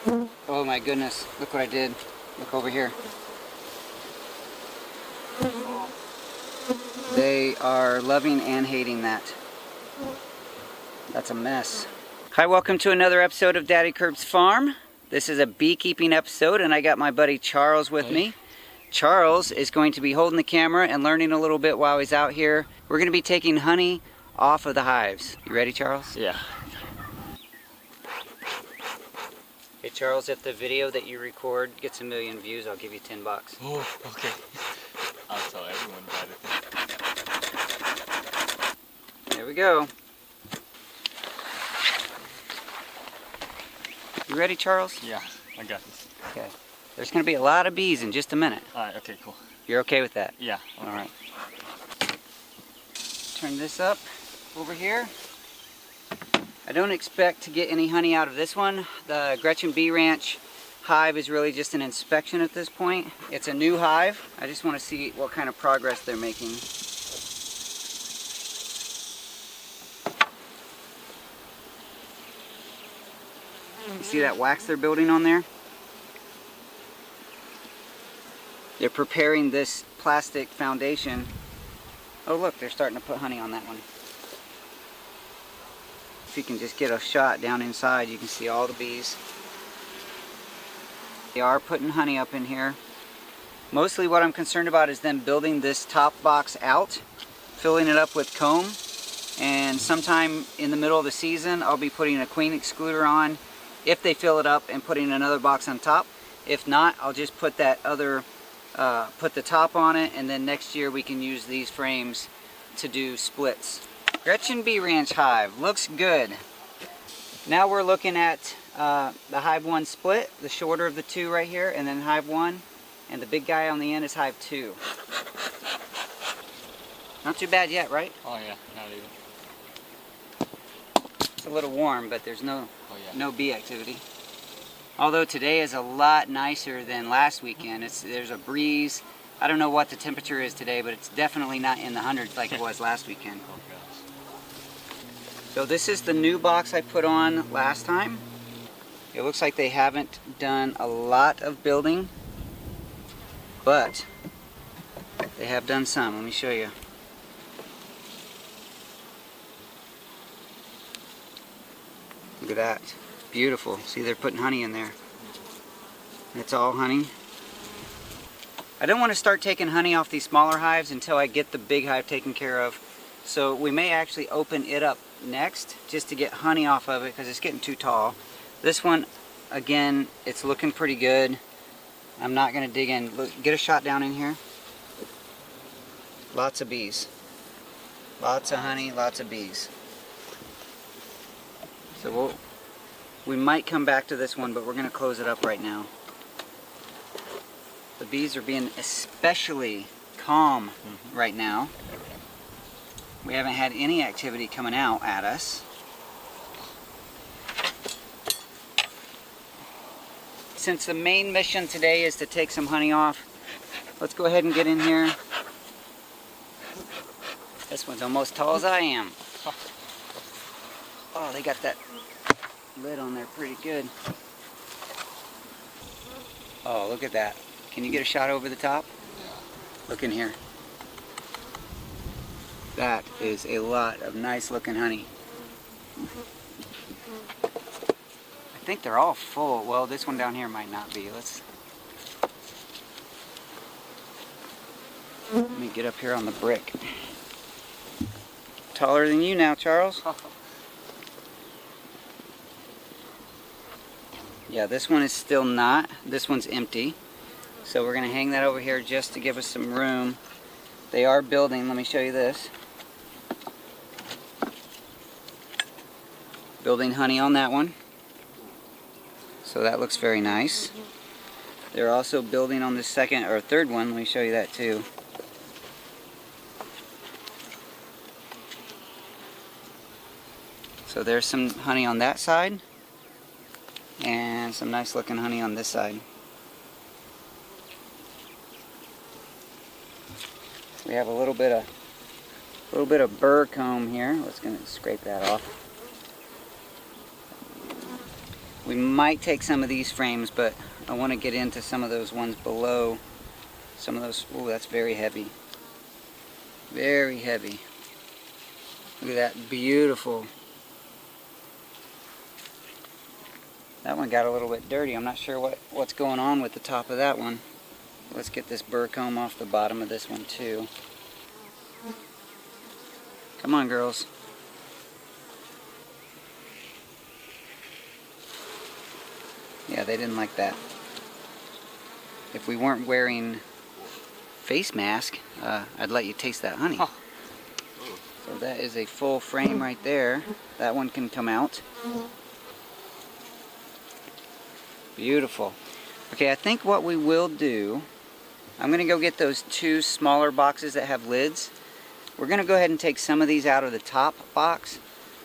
Oh my goodness, look what I did. Look over here. They are loving and hating that. That's a mess. Hi, welcome to another episode of Daddykirbs Farm. This is a beekeeping episode and I got my buddy Charles with me. Charles is going to be holding the camera and learning a little bit while he's out here. We're going to be taking honey off of the hives. You ready, Charles? Yeah. Hey Charles, if the video that you record gets 1 million views, I'll give you $10. Oh, okay. I'll tell everyone about it. There we go. You ready, Charles? Yeah, I got this. Okay. There's going to be a lot of bees in just a minute. Alright, okay, cool. You're okay with that? Yeah. Okay. Alright. Turn this up over here. I don't expect to get any honey out of this one. The Gretchen Bee Ranch hive is really just an inspection at this point. It's a new hive. I just want to see what kind of progress they're making. You see that wax they're building on there? They're preparing this plastic foundation. Oh look, they're starting to put honey on that one. If you can just get a shot down inside, you can see all the bees. They are putting honey up in here. Mostly what I'm concerned about is them building this top box out, filling it up with comb, and sometime in the middle of the season I'll be putting a Queen Excluder on if they fill it up and putting another box on top. If not, I'll just put that other, put the top on it, and then next year we can use these frames to do splits. Gretchen Bee Ranch hive looks good. Now we're looking at the hive 1 split, the shorter of the two right here, and then hive 1, and the big guy on the end is hive 2. Not too bad yet, right? Oh yeah, not even. It's a little warm, but there's no bee activity. Although today is a lot nicer than last weekend. There's a breeze. I don't know what the temperature is today, but it's definitely not in the hundreds like it was last weekend. Oh gosh. So this is the new box I put on last time. It looks like they haven't done a lot of building, but they have done some. Let me show you. Look at that. Beautiful. See, they're putting honey in there. It's all honey. I don't want to start taking honey off these smaller hives until I get the big hive taken care of. So we may actually open it up next just to get honey off of it because it's getting too tall. This one, again, it's looking pretty good. I'm not going to dig in. Look, get a shot down in here. Lots of bees. Lots of honey, lots of bees. So we might come back to this one, but we're going to close it up right now. The bees are being especially calm right now. We haven't had any activity coming out at us. Since the main mission today is to take some honey off, let's go ahead and get in here. This one's almost tall as I am. Oh, they got that lid on there pretty good. Oh, look at that. Can you get a shot over the top? Look in here. That is a lot of nice looking honey. I think they're all full. Well, this one down here might not be. Let me get up here on the brick. Taller than you now, Charles. Yeah, this one is still not. This one's empty. So we're going to hang that over here just to give us some room. They are building. Let me show you this. Building honey on that one. So that looks very nice. They're also building on the second or third one. Let me show you that too. So there's some honey on that side. And some nice looking honey on this side. We have a little bit of burr comb here. Let's gonna scrape that off. We might take some of these frames, but I want to get into some of those ones below. Some of those, oh, that's very heavy. Very heavy. Look at that, beautiful. That one got a little bit dirty. I'm not sure what's going on with the top of that one. Let's get this burr comb off the bottom of this one too. Come on, girls. Yeah, they didn't like that. If we weren't wearing face mask, I'd let you taste that honey. Oh. So that is a full frame right there. That one can come out. Beautiful. Okay, I think what we will do, I'm going to go get those 2 smaller boxes that have lids. We're going to go ahead and take some of these out of the top box.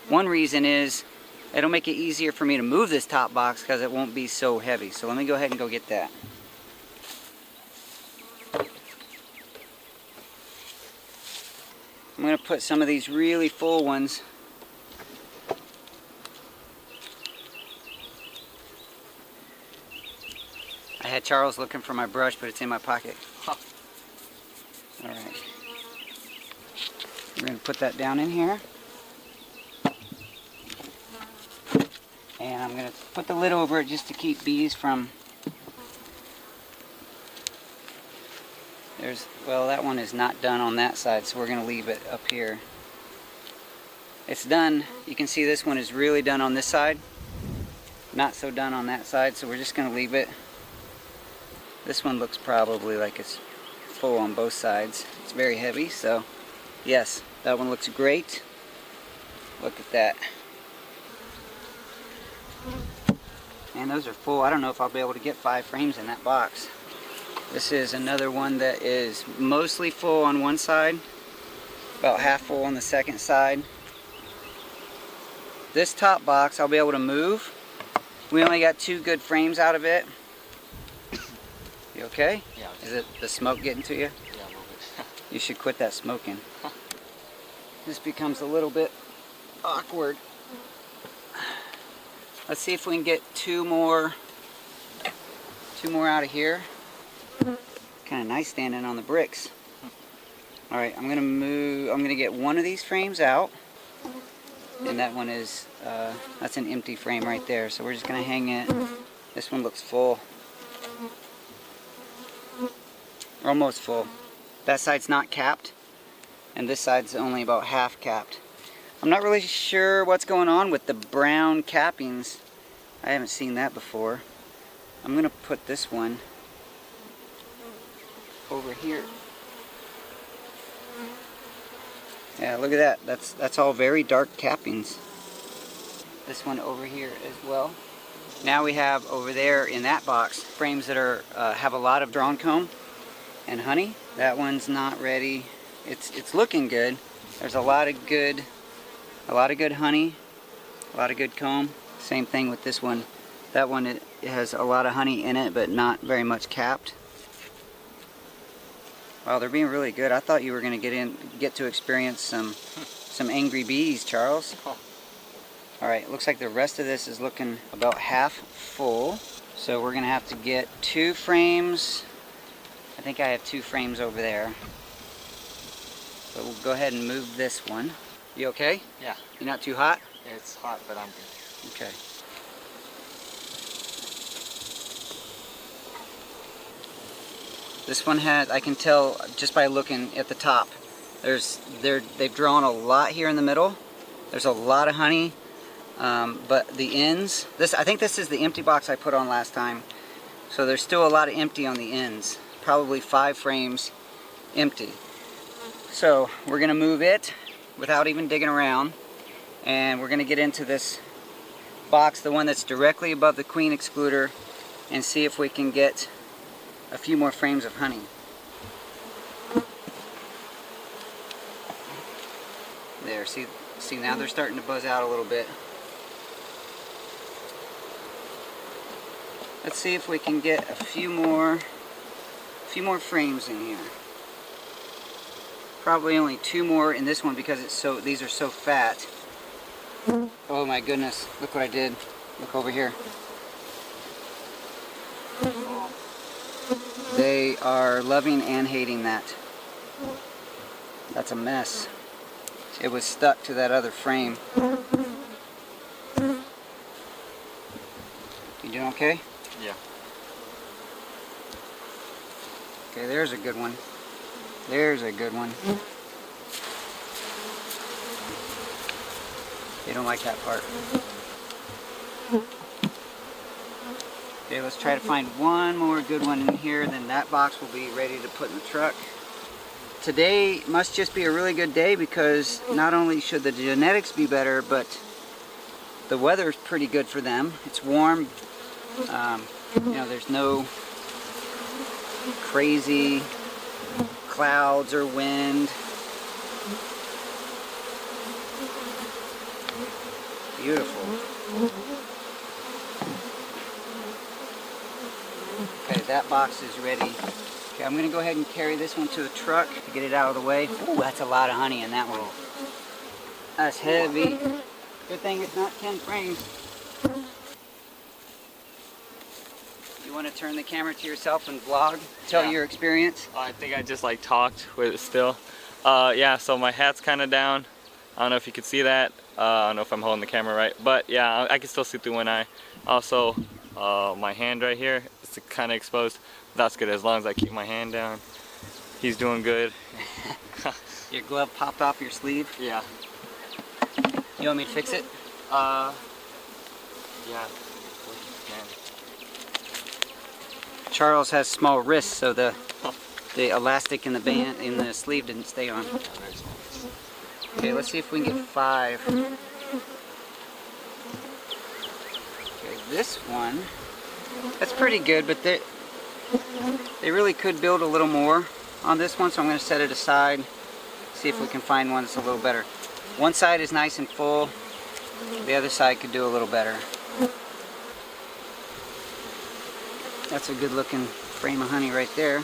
One reason is it'll make it easier for me to move this top box because it won't be so heavy. So let me go ahead and go get that. I'm going to put some of these really full ones. I had Charles looking for my brush, but it's in my pocket. Alright. We're going to put that down in here. And I'm going to put the lid over it just to keep bees from... Well, that one is not done on that side, so we're going to leave it up here. It's done. You can see this one is really done on this side. Not so done on that side, so we're just going to leave it. This one looks probably like it's full on both sides. It's very heavy, so yes, that one looks great. Look at that. And those are full. I don't know if I'll be able to get 5 frames in that box. This is another one that is mostly full on one side, about half full on the second side. This top box I'll be able to move. We only got 2 good frames out of it. You okay? Yeah. Is it the smoke getting to you? Yeah, a little bit. You should quit that smoking. This becomes a little bit awkward. Let's see if we can get 2 more out of here. Kind of nice standing on the bricks. Alright, I'm gonna get one of these frames out. And that one is, that's an empty frame right there. So we're just gonna hang it. This one looks full. Almost full. That side's not capped. And this side's only about half capped. I'm not really sure what's going on with the brown cappings. I haven't seen that before. I'm gonna put this one over here. Yeah, look at that. That's all very dark cappings. This one over here as well. Now we have over there in that box frames that are have a lot of drawn comb and honey. That one's not ready. It's looking good. There's a lot of good honey, a lot of good comb. Same thing with this one. That one it has a lot of honey in it, but not very much capped. Wow, they're being really good. I thought you were going to get to experience some angry bees, Charles. All right, looks like the rest of this is looking about half full. So we're going to have to get 2 frames. I think I have 2 frames over there. So we'll go ahead and move this one. You okay? Yeah. You're not too hot? It's hot, but I'm good. Okay. This one has, I can tell just by looking at the top, they've drawn a lot here in the middle. There's a lot of honey, but the ends, I think this is the empty box I put on last time. So there's still a lot of empty on the ends. Probably 5 frames empty. So we're gonna move it without even digging around, and we're gonna get into this box, the one that's directly above the Queen Excluder, and see if we can get a few more frames of honey. There, see now they're starting to buzz out a little bit. Let's see if we can get a few more frames in here. Probably only 2 more in this one because these are so fat. Oh my goodness, look what I did. Look over here. They are loving and hating that. That's a mess. It was stuck to that other frame. You doing okay? Yeah. Okay, there's a good one. There's a good one. They don't like that part. Okay, let's try to find one more good one in here, then that box will be ready to put in the truck. Today must just be a really good day because not only should the genetics be better, but the weather is pretty good for them. It's warm. You know, there's no crazy clouds or wind. Beautiful. Okay, that box is ready. Okay, I'm gonna go ahead and carry this one to the truck to get it out of the way. Ooh, that's a lot of honey in that roll. That's heavy. Good thing it's not 10 frames. You want to turn the camera to yourself and vlog? Tell your experience? I think I just like talked with it still. Yeah, so my hat's kind of down. I don't know if you could see that. I don't know if I'm holding the camera right, but yeah, I can still see through one eye. Also, my hand right here is kind of exposed. That's good as long as I keep my hand down. He's doing good. Your glove popped off your sleeve? Yeah. You want me to fix it? Yeah. Charles has small wrists, so the elastic in the band in the sleeve didn't stay on. Okay, let's see if we can get 5. Okay, this one, that's pretty good, but they really could build a little more on this one, so I'm going to set it aside, see if we can find one that's a little better. One side is nice and full, the other side could do a little better. That's a good looking frame of honey right there.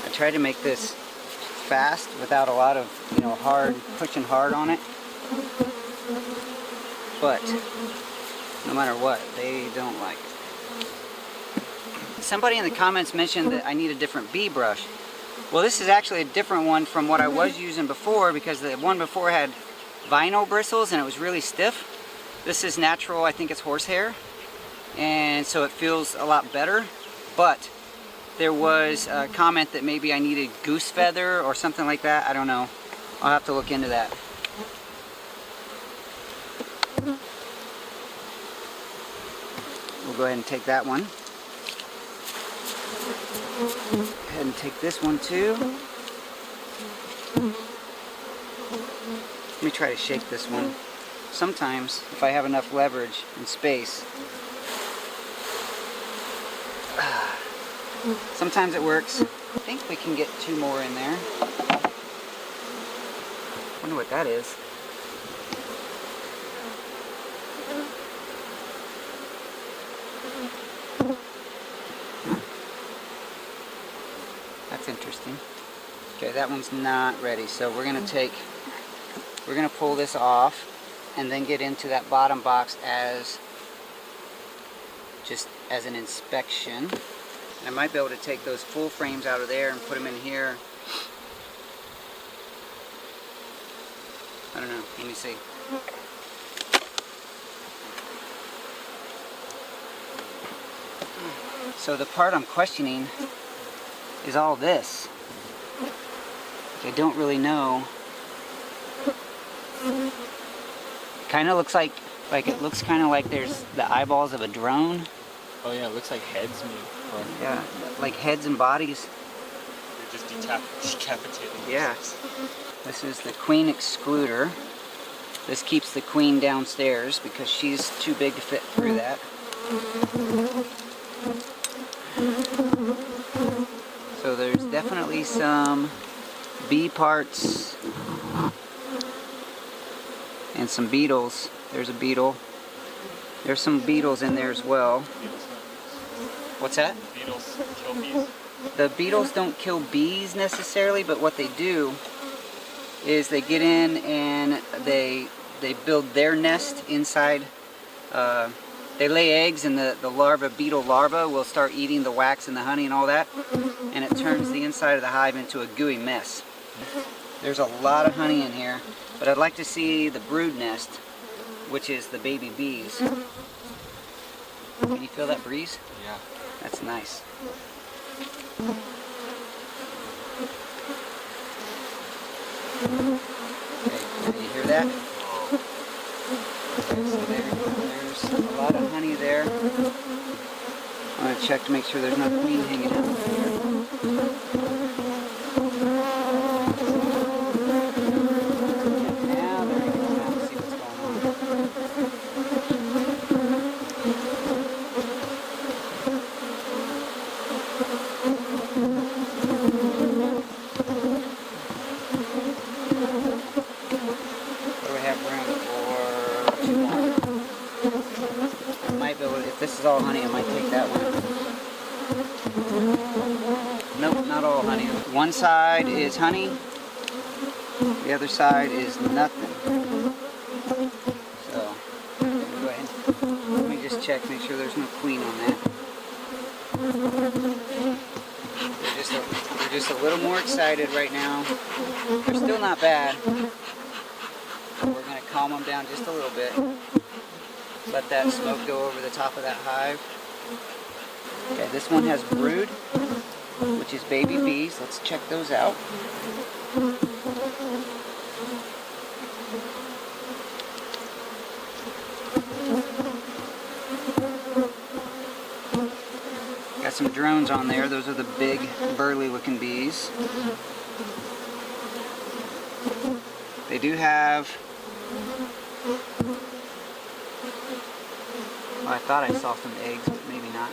I tried to make this fast without a lot of, pushing hard on it. But no matter what, they don't like it. Somebody in the comments mentioned that I need a different bee brush. Well, this is actually a different one from what I was using before because the one before had vinyl bristles and it was really stiff. This is natural, I think it's horsehair, and so it feels a lot better. But there was a comment that maybe I needed goose feather or something like that. I don't know. I'll have to look into that. We'll go ahead and take that one. Go ahead and take this one too. Let me try to shake this one. Sometimes, if I have enough leverage and space, sometimes it works. I think we can get 2 more in there. Wonder what that is. That's interesting. Okay, that one's not ready, so we're gonna pull this off and then get into that bottom box as just as an inspection. And I might be able to take those full frames out of there and put them in here. I don't know, let me see. So the part I'm questioning is all this. I don't really know. Kind of looks like it looks kind of like there's the eyeballs of a drone. Oh yeah, it looks like heads move. Yeah, like heads and bodies. They're just decapitated. Yeah. This is the Queen Excluder. This keeps the queen downstairs because she's too big to fit through that. So there's definitely some bee parts and some beetles. There's a beetle. There's some beetles in there as well. What's that? Beetles kill bees? The beetles don't kill bees necessarily, but what they do is they get in and they they build their nest inside. They lay eggs, and the larva, beetle larva, will start eating the wax and the honey and all that, and it turns the inside of the hive into a gooey mess. There's a lot of honey in here, but I'd like to see the brood nest, which is the baby bees. Can you feel that breeze? Yeah. That's nice. Okay, can you hear that? Okay, so there's a lot of honey there. I'm going to check to make sure there's no queen hanging out there. Now they're going to come out and see what's going on. What do we have room for? 2 more. I might be able to, if this is all honey, I might take that one. Nope, not all honey. One side is honey, the other side is nothing. So, go ahead. Let me just check, make sure there's no queen on that. They're just a little more excited right now. They're still not bad. We're going to calm them down just a little bit. Let that smoke go over the top of that hive. Okay, this one has brood, which is baby bees. Let's check those out. Got some drones on there. Those are the big, burly looking bees. They do have... Well, I thought I saw some eggs, but maybe not.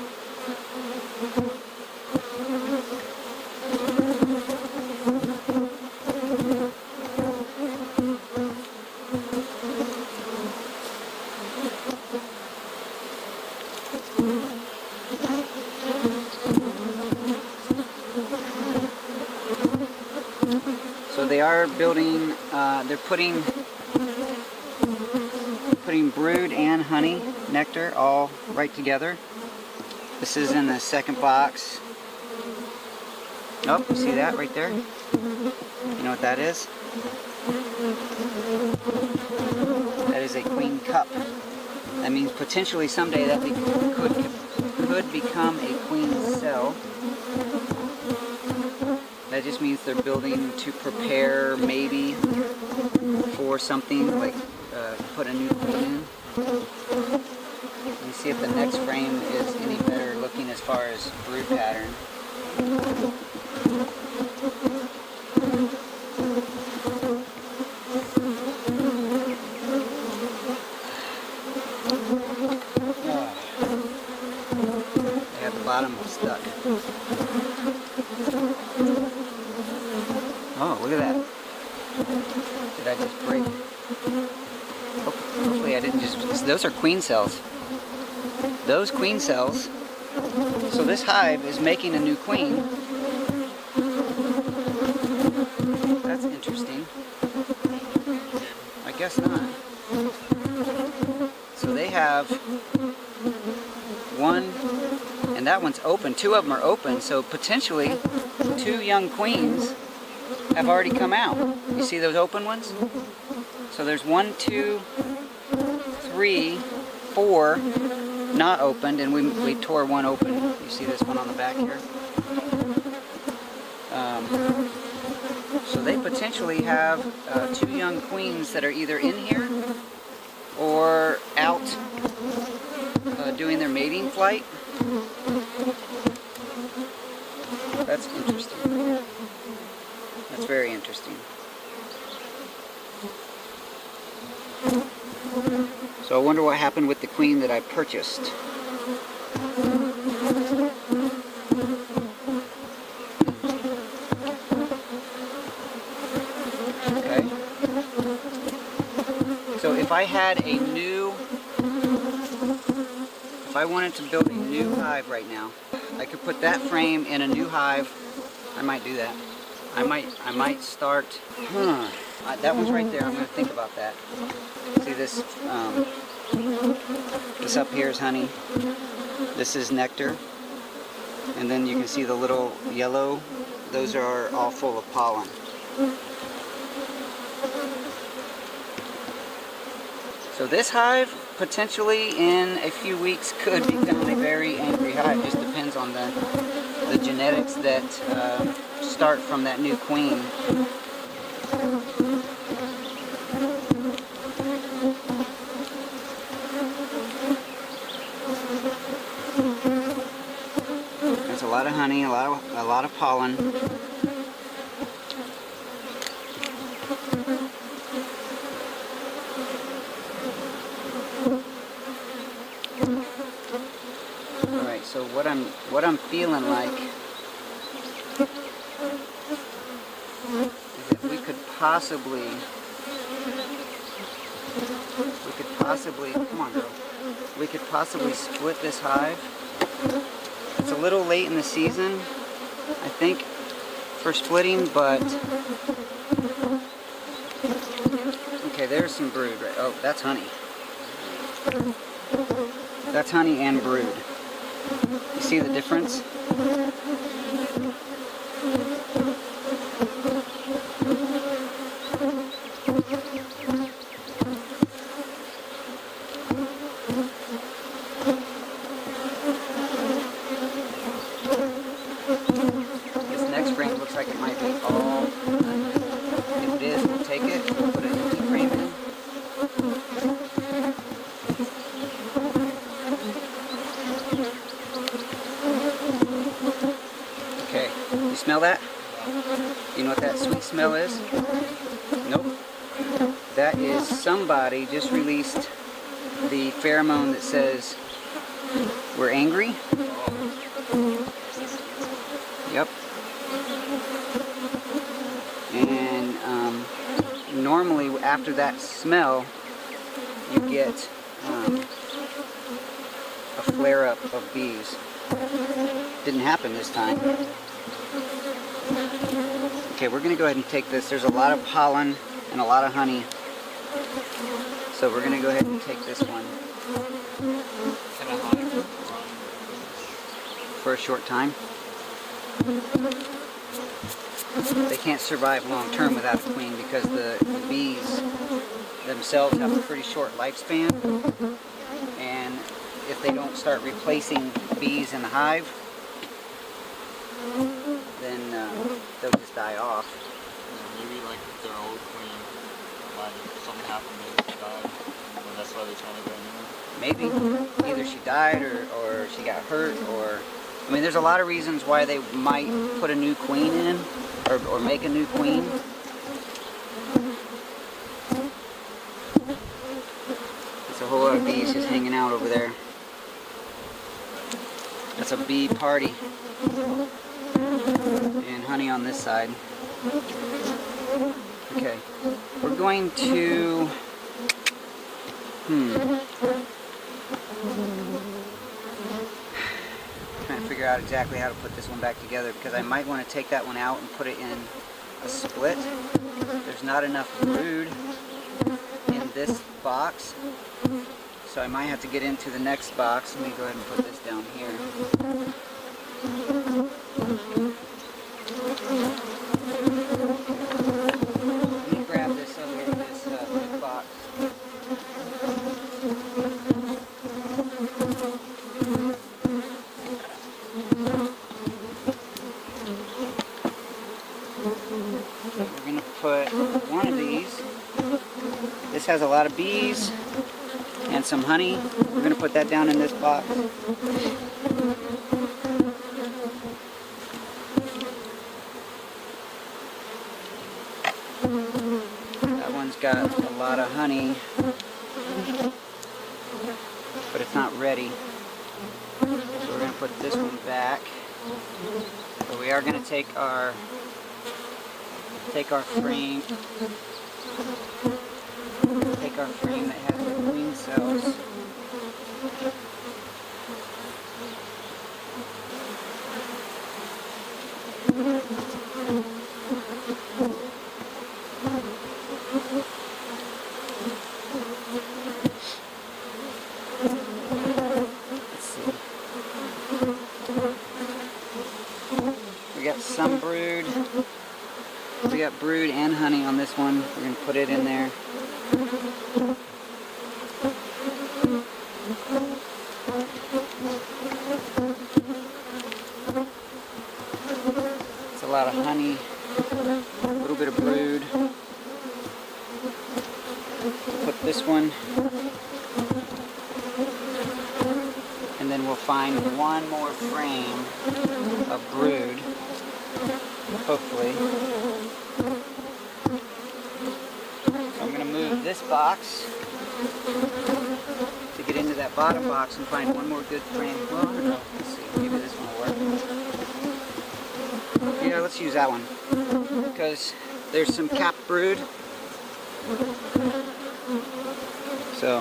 So they are building, they're putting brood and honey, nectar, all right together. This is in the second box. Oh, you see that right there? You know what that is? That is a queen cup. That means potentially someday that could become a queen cell. That just means they're building to prepare maybe for something like put a new queen in. Let me see if the next frame is any better looking as far as brood pattern. They have the bottom stuck. Oh, look at that. Did I just break? Hopefully I didn't just... Those are queen cells. Those queen cells. So this hive is making a new queen. That's interesting. I guess not. So they have one, and that one's open. 2 of them are open, so potentially 2 young queens have already come out. You see those open ones? So there's 1, 2, 3, 4 not opened, and we tore one open. You see this one on the back here? So they potentially have 2 young queens that are either in here or out doing their mating flight. That's interesting. That's very interesting. So I wonder what happened with the queen that I purchased. Okay. So if I had a new, if I wanted to build a new hive right now, I could put that frame in a new hive. I might do that. I might start, that one's right there. I'm going to think about that. See this, this up here is honey. This is nectar. And then you can see the little yellow. Those are all full of pollen. So this hive, potentially in a few weeks, could become a very angry hive. Just depends on the genetics that start from that new queen. There's a lot of honey, a lot of pollen. Alright, so what I'm feeling like is that we could possibly, come on girl, we could possibly split this hive. It's a little late in the season, I think, for splitting, but okay, there's some brood. Right? Oh, that's honey. That's honey and brood. You see the difference? This next frame looks like it might be all honey. If it is, we'll take it, we'll put an empty frame in. Okay, you smell that? You know what that sweet smell is? Nope. That is somebody just released the pheromone that says we're angry. Yep. And normally after that smell, you get a flare-up of bees. Didn't happen this time. Okay, we're going to go ahead and take this. There's a lot of pollen and a lot of honey. So we're going to go ahead and take this one. For a short time. They can't survive long term without a queen because the bees themselves have a pretty short lifespan. And if they don't start replacing bees in the hive, then they'll just die off. Maybe like their old queen, like something happened and she died, and that's why they're trying to go new. Maybe. Either she died or she got hurt, or I mean there's a lot of reasons why they might put a new queen in or make a new queen. There's a whole lot of bees just hanging out over there. That's a bee party. And honey on this side. Okay. We're going to trying to figure out exactly how to put this one back together because I might want to take that one out and put it in a split. There's not enough brood in this box, so I might have to get into the next box. Let me go ahead and put this down here. Let me grab this over here, this big box. We're going to put one of these. This has a lot of bees and some honey. We're going to put that down in this box. That one's got a lot of honey, but it's not ready. So we're going to put this one back. But we are going to take our frame. Take our frame that has the queen cells. brood and honey on this one. We're going to put it in there. It's a lot of honey, a little bit of brood. Put this one, and then we'll find one more frame of brood, hopefully. So I'm going to move this box to get into that bottom box and find one more good frame. Well, I don't know. Let's see. Maybe this one will work. Yeah, let's use that one, because there's some capped brood. So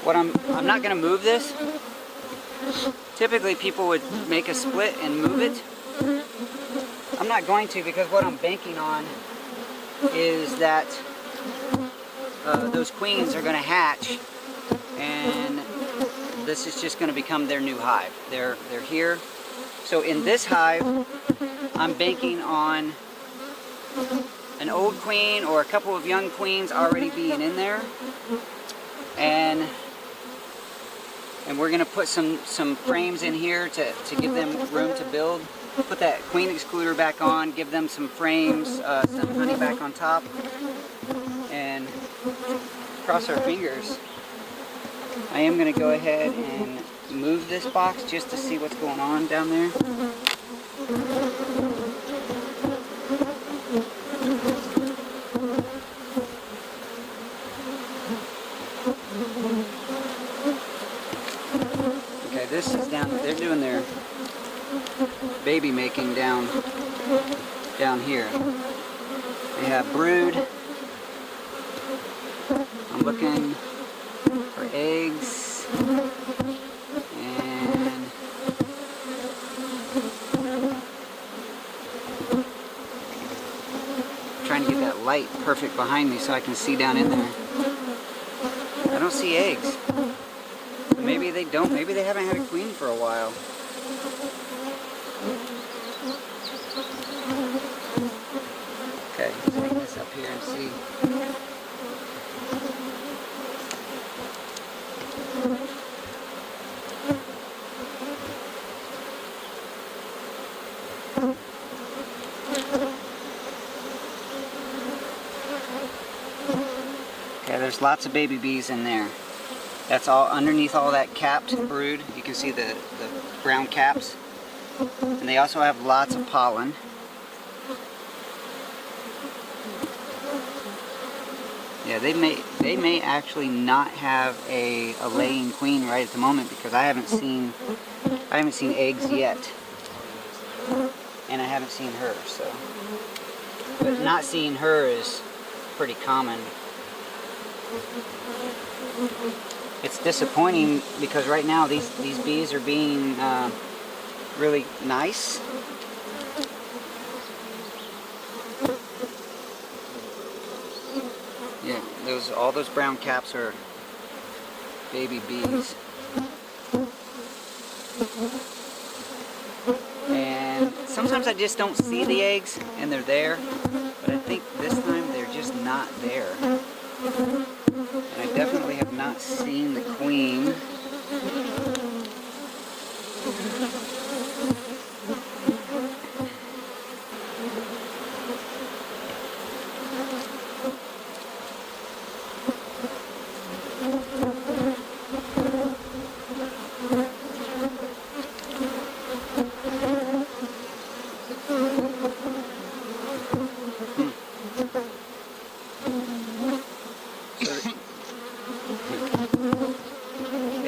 what I'm not going to move this. Typically people would make a split and move it. I'm not going to, because what I'm banking on is that those queens are going to hatch, and this is just going to become their new hive. They're here. So in this hive, I'm banking on an old queen or a couple of young queens already being in there, and we're going to put some frames in here to give them room to build. Put that Queen Excluder back on, give them some frames, some honey back on top, and cross our fingers. I am going to go ahead and move this box just to see what's going on down there. Okay, this is down, they're doing their baby making down here. They have brood. I'm looking for eggs, and trying to get that light perfect behind me so I can see down in there. I don't see eggs. Maybe they don't. Maybe they haven't had a queen for a while. Okay, let's bring this up here and see. Okay, there's lots of baby bees in there. That's all underneath all that capped brood. You can see the brown caps. And they also have lots of pollen. Yeah, they may actually not have a laying queen right at the moment, because I haven't seen eggs yet. And I haven't seen her, so. But not seeing her is pretty common. It's disappointing because right now these bees are being really nice. Yeah, all those brown caps are baby bees. And sometimes I just don't see the eggs and they're there, but I think this time they're just not there. And I definitely have not seen the queen.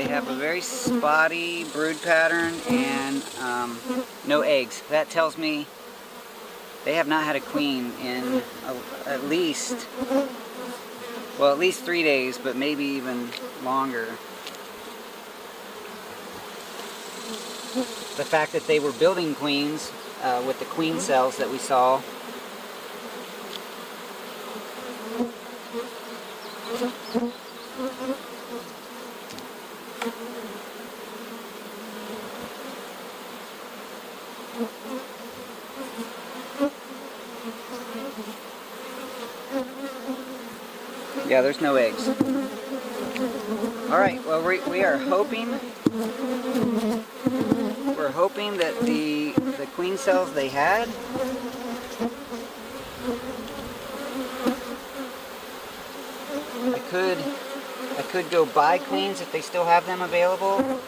Have a very spotty brood pattern and no eggs. That tells me they have not had a queen in at least 3 days, but maybe even longer. The fact that they were building queens with the queen cells that we saw. Yeah, there's no eggs. Alright, well we are hoping, we're hoping that the queen cells they had I could go buy queens if they still have them available.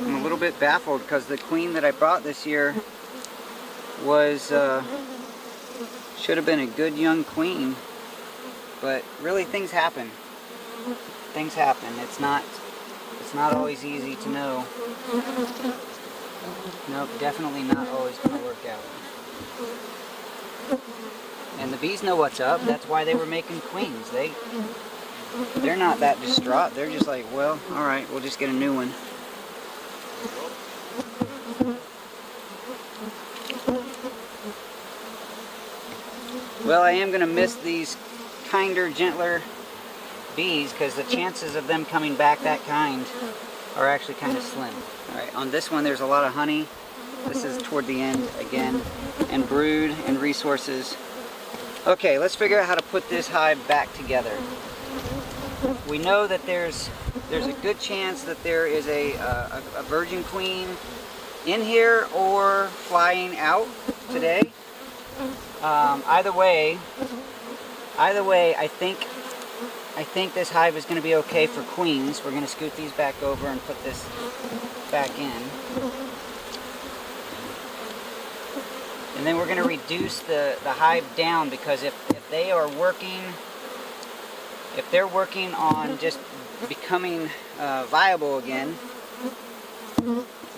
I'm a little bit baffled because the queen that I bought this year was should have been a good young queen, but really things happen. Things happen. It's not always easy to know. Nope, definitely not always going to work out. And the bees know what's up. That's why they were making queens. They're not that distraught. They're just like, well, all right, we'll just get a new one. Well, I am going to miss these kinder, gentler bees because the chances of them coming back that kind are actually kind of slim. All right, on this one there's a lot of honey. This is toward the end again, and brood and resources. Okay, let's figure out how to put this hive back together. We know that there's a good chance that there is a virgin queen in here or flying out today. Either way, I think this hive is going to be okay for queens. We're going to scoot these back over and put this back in. And then we're going to reduce the hive down because if they're working on just becoming viable again,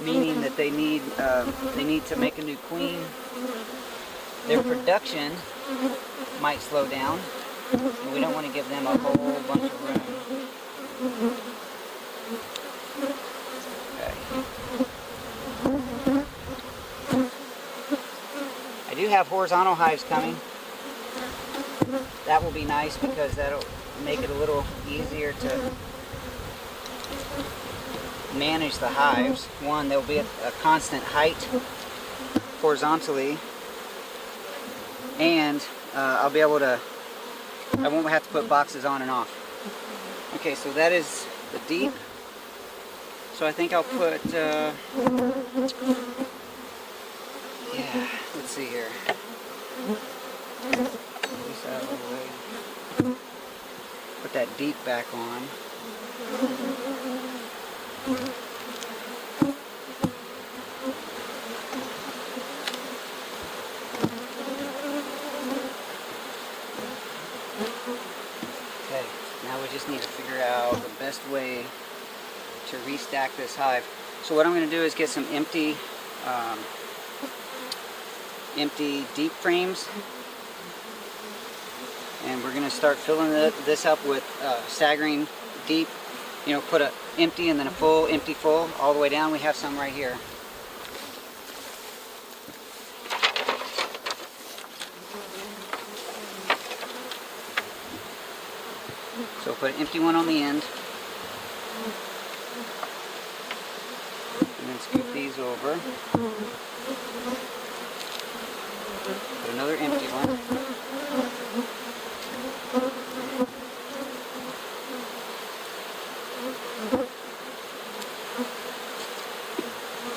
meaning that they need to make a new queen, their production might slow down, and we don't want to give them a whole bunch of room. Okay. I do have horizontal hives coming. That will be nice because that'll make it a little easier to manage the hives. One, they'll be at a constant height horizontally, and I'll be able to, I won't have to put boxes on and off. Okay, so that is the deep. So I think I'll put, yeah, let's see here. This out of the way. Put that deep back on. Okay, now we just need to figure out the best way to restack this hive. So what I'm going to do is get some empty deep frames, and we're going to start filling this up with staggering deep. You know, put a empty and then a full, empty, full, all the way down. We have some right here. So put an empty one on the end. And then scoop these over. Put another empty one.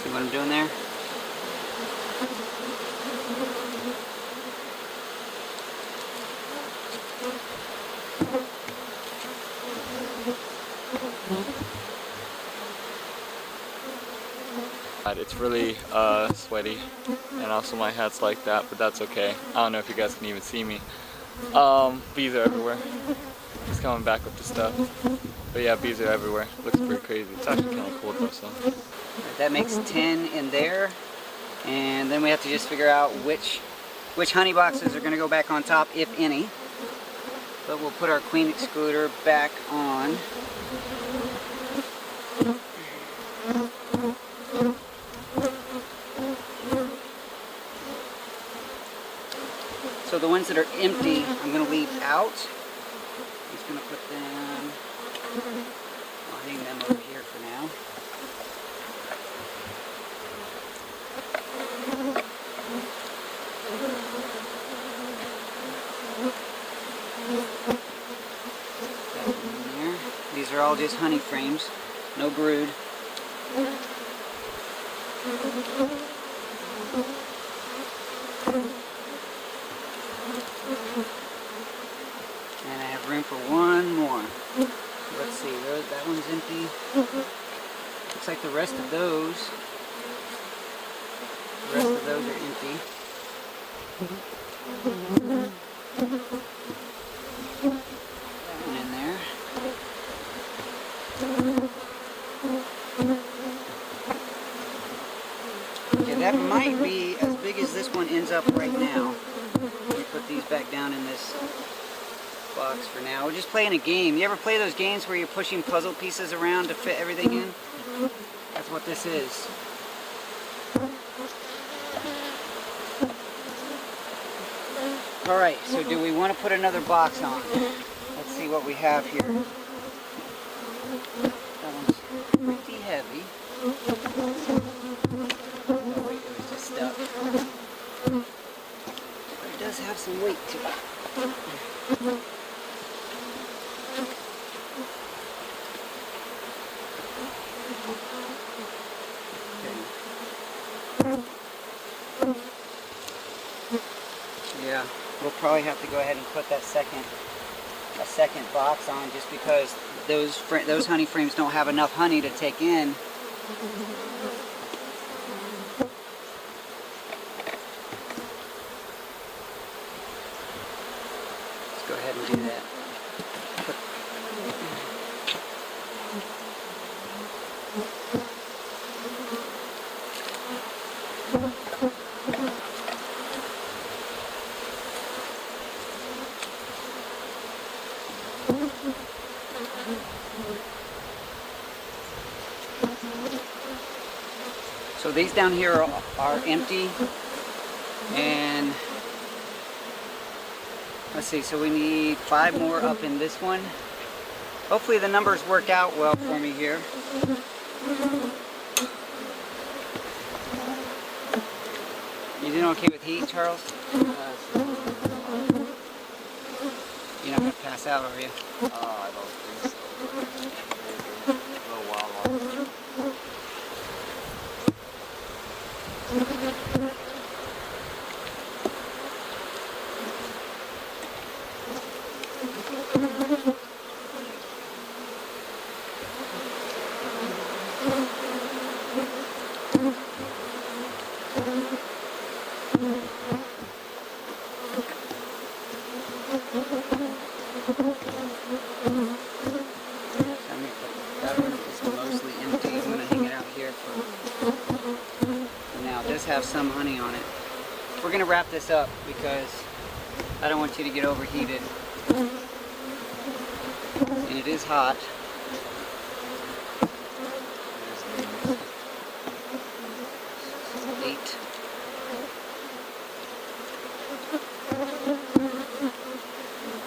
See what I'm doing there? It's really sweaty, and also my hat's like that, but that's okay. I don't know if you guys can even see me. Bees are everywhere. Just coming back with the stuff. But yeah, bees are everywhere. Looks pretty crazy. It's actually kind of cool though. So that makes 10 in there, and then we have to just figure out which honey boxes are going to go back on top, if any. But we'll put our Queen Excluder back on. the ones that are empty, I'm going to leave out. I'm just going to put them, I'll hang them over here for now. In there. These are all just honey frames, no brood. And I have room for one more. So let's see, that one's empty. Looks like the rest of those are empty. That one in there. Okay, that might be as big as this one ends up right now. Let me put these back down in this box for now. We're just playing a game. You ever play those games where you're pushing puzzle pieces around to fit everything in? That's what this is. Alright, so do we want to put another box on? Let's see what we have here. That one's pretty heavy. Oh wait, it was just stuck. But it does have some weight to it. Yeah, we'll probably have to go ahead and put that second box on, just because those honey frames don't have enough honey to take in. Let's go ahead and do that. So these down here are empty, and let's see, so we need 5 more up in this one. Hopefully the numbers work out well for me here. You doing okay with heat, Charles? You're not going to pass out, are you? I don't think so. Maybe a little while longer. That one is mostly empty. I'm going to hang it out here for now. It does have some honey on it. We're going to wrap this up because I don't want you to get overheated. And it is hot.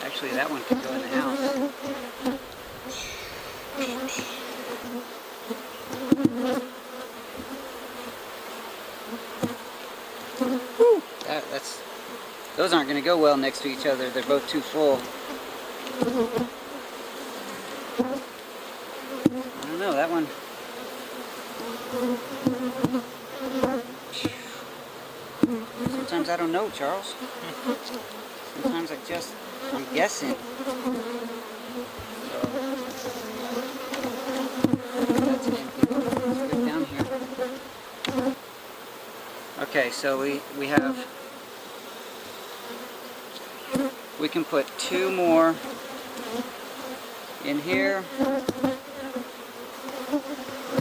Actually, that one could go in the house. Those aren't going to go well next to each other. They're both too full. I don't know, that one. Sometimes I don't know, Charles. Sometimes I'm guessing. That's an empty one. Let's go down here. Okay, so we can put 2 more in here. We're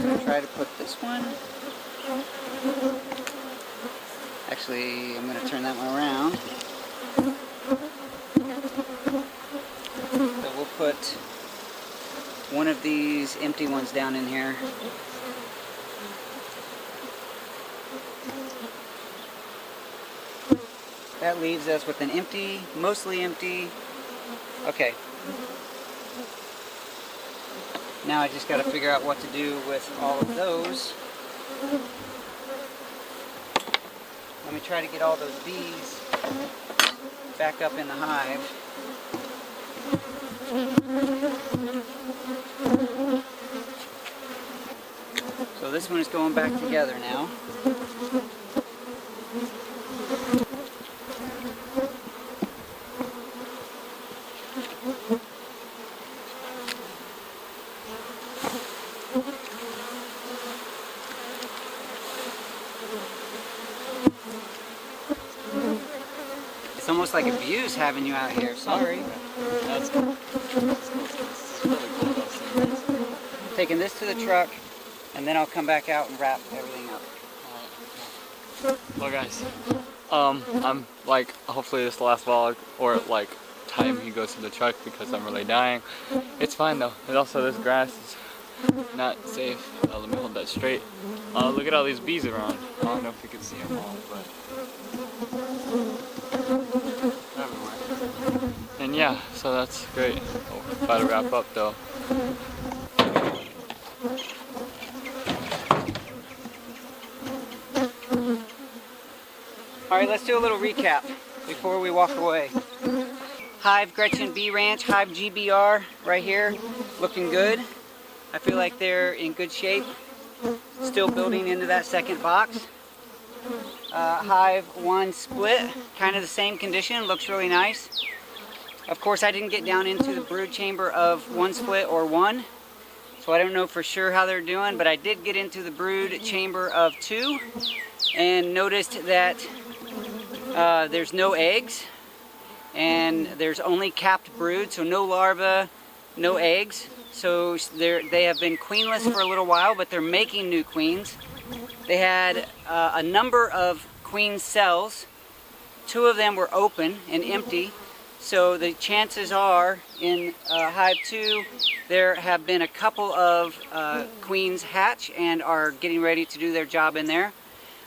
going to try to put this one. Actually, I'm going to turn that one around. So we'll put one of these empty ones down in here. That leaves us with an empty, mostly empty. Okay. Now I just got to figure out what to do with all of those. Let me try to get all those bees back up in the hive. So this one is going back together now. It's almost like abuse having you out here. Sorry. That's cool. It's really cool though, seeing this. Taking this to the truck, and then I'll come back out and wrap everything up. Well guys, I'm like, hopefully this is the last vlog, or like time he goes to the truck because I'm really dying. It's fine though. And also this grass is not safe. Let me hold that straight. Look at all these bees around. I don't know if you can see them all, but everywhere. And yeah, so that's great. Oh, about to wrap up though. Alright, let's do a little recap before we walk away. Hive Gretchen Bee Ranch, Hive GBR right here, looking good. I feel like they're in good shape. Still building into that second box. Hive 1 split, kind of the same condition, looks really nice. Of course, I didn't get down into the brood chamber of 1 split or 1, so I don't know for sure how they're doing, but I did get into the brood chamber of 2 and noticed that there's no eggs and there's only capped brood, so no larvae, no eggs. So they have been queenless for a little while, but they're making new queens. They had a number of queen cells. 2 of them were open and empty. So the chances are in Hive 2 there have been a couple of queens hatch and are getting ready to do their job in there.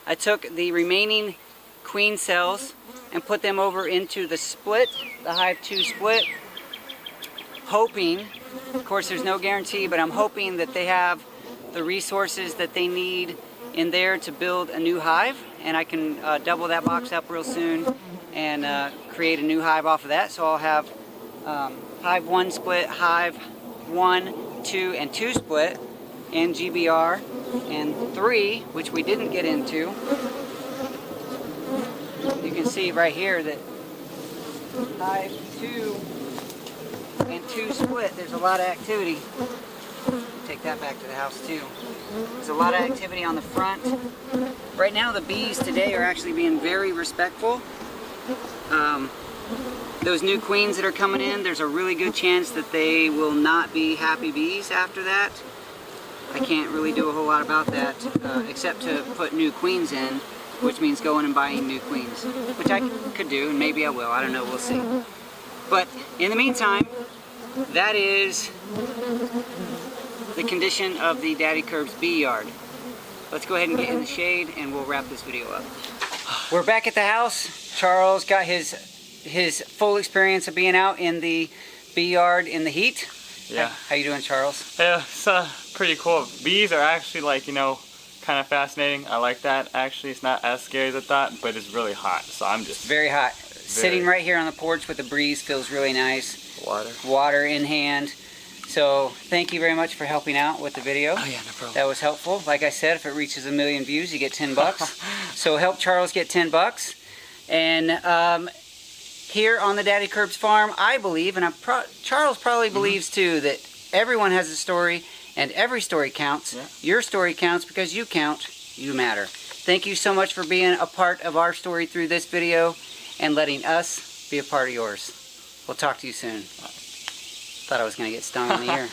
I took the remaining queen cells and put them over into the split, the Hive 2 split, hoping, of course there's no guarantee, but I'm hoping that they have the resources that they need in there to build a new hive, and I can double that box up real soon and create a new hive off of that. So I'll have Hive 1 split, Hive 1, 2, and 2 split in GBR, and 3, which we didn't get into. You can see right here that Hive 2 and 2 split, there's a lot of activity. Take that back to the house too. There's a lot of activity on the front. Right now the bees today are actually being very respectful. Those new queens that are coming in, there's a really good chance that they will not be happy bees after that. I can't really do a whole lot about that except to put new queens in, which means going and buying new queens, which I could do, and maybe I will. I don't know, we'll see. But in the meantime, that is the condition of the Daddykirbs bee yard. Let's go ahead and get in the shade and we'll wrap this video up. We're back at the house. Charles got his full experience of being out in the bee yard in the heat. Yeah. How you doing, Charles? Yeah, it's pretty cool. Bees are actually, like, you know, kind of fascinating. I like that. Actually, it's not as scary as I thought, but it's really hot, so I'm just... Very hot. Sitting right here on the porch with the breeze feels really nice. Water in hand. So thank you very much for helping out with the video. Oh yeah, no problem. That was helpful. Like I said, if it reaches 1 million views, you get 10 bucks. So help Charles get 10 bucks. And here on the Daddykirbs farm, I believe, and Charles probably believes too, that everyone has a story and every story counts. Yeah. Your story counts because you count, you matter. Thank you so much for being a part of our story through this video and letting us be a part of yours. We'll talk to you soon. Thought I was going to get stung in the ear.